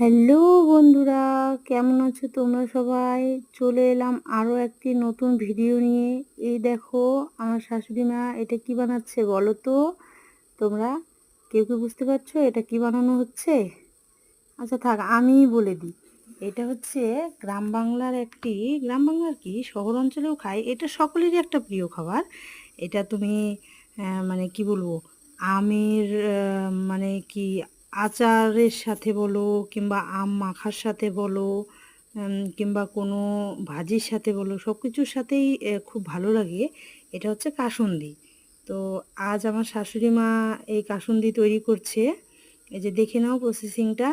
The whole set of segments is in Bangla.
হ্যালো বন্ধুরা, কেমন আছো তোমরা সবাই? চলে এলাম আরও একটি নতুন ভিডিও নিয়ে। এই দেখো আমার শাশুড়ি মা এটা কি বানাচ্ছে বলো তো তোমরা? কেউ কি বুঝতে পারছো এটা কি বানানো হচ্ছে? আচ্ছা থাক আমিই বলে দিই। এটা হচ্ছে গ্রাম বাংলার কি শহর অঞ্চলেও খায়, এটা সকলেরই একটা প্রিয় খাবার। এটা তুমি মানে কি বলবো, আমের মানে কি আচারের সাথে বলো কিংবা আম মাখার সাথে বলো, কিংবা কোনো ভাজির সাথে বলো, সব কিছুর সাথেই খুব ভালো লাগে। এটা হচ্ছে কাসুন্দি। তো আজ আমার শাশুড়ি মা এই কাসুন্দি তৈরি করছে। এই যে দেখে নাও প্রসেসিংটা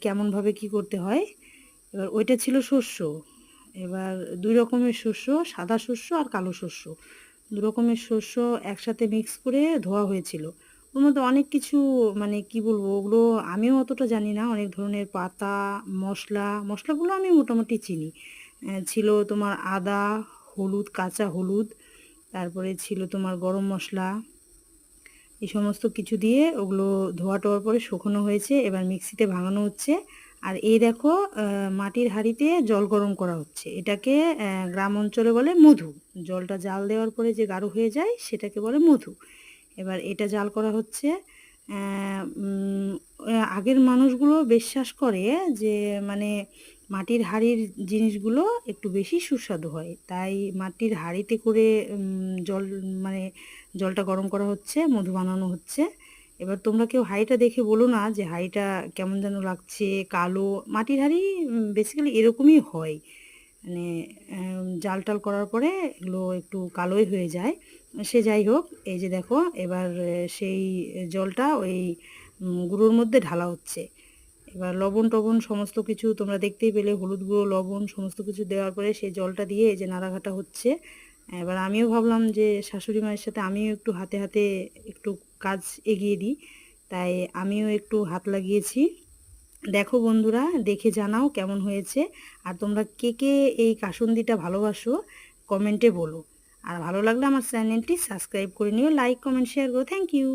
কেমনভাবে কি করতে হয়। এবার ওইটা ছিল শস্য। এবার দুই রকমের শস্য, সাদা শস্য আর কালো শস্য, দু রকমের শস্য একসাথে মিক্স করে ধোয়া হয়েছিল। ওর মধ্যে অনেক কিছু, মানে কি বলবো, ওগুলো আমিও অতটা জানি না। অনেক ধরনের পাতা, মশলাগুলো আমি মোটামুটি চিনি। ছিল তোমার আদা, হলুদ, কাঁচা হলুদ, তারপরে ছিল তোমার গরম মশলা, এই সমস্ত কিছু দিয়ে ওগুলো ধোয়া টোয়ার পরে শুকনো হয়েছে। এবার মিক্সিতে ভাঙানো হচ্ছে। আর এই দেখো মাটির হাঁড়িতে জল গরম করা হচ্ছে। এটাকে গ্রাম অঞ্চলে বলে মধু। জলটা জাল দেওয়ার পরে যে গাঢ় হয়ে যায় সেটাকে বলে মধু। এবার এটা জাল করা হচ্ছে। আগের মানুষগুলো বিশ্বাস করে যে মানে মাটির হাঁড়ির জিনিসগুলো একটু বেশি সুস্বাদু হয়, তাই মাটির হাঁড়িতে করে জল মানে জলটা গরম করা হচ্ছে, মধু বানানো হচ্ছে। এবার তোমরা কেউ হাঁড়িটা দেখে বলো না যে হাঁড়িটা কেমন যেন লাগছে, কালো। মাটির হাঁড়ি বেসিক্যালি এরকমই হয়, মানে জাল টাল করার পরে এগুলো একটু কালোই হয়ে যায়। সে যাই হোক, এই যে দেখো এবার সেই জলটা ওই গুঁড়োর মধ্যে ঢালা হচ্ছে। এবার লবণ টবণ সমস্ত কিছু তোমরা দেখতেই পেলে, হলুদ গুঁড়ো, লবণ সমস্ত কিছু দেওয়ার পরে সেই জলটা দিয়ে এই যে নাড়াঘাটা হচ্ছে। এবার আমিও ভাবলাম যে শাশুড়ি মায়ের সাথে আমিও একটু হাতে হাতে একটু কাজ এগিয়ে দিই, তাই আমিও একটু হাত লাগিয়েছি। দেখো বন্ধুরা, দেখে জানাও কেমন হয়েছে। আর তোমরা কে কে এই কাসুন্দিটা ভালোবাসো কমেন্টে বলো। আর ভালো লাগলে আমার চ্যানেলটি সাবস্ক্রাইব করে নিও, লাইক কমেন্ট শেয়ার করো। Thank you.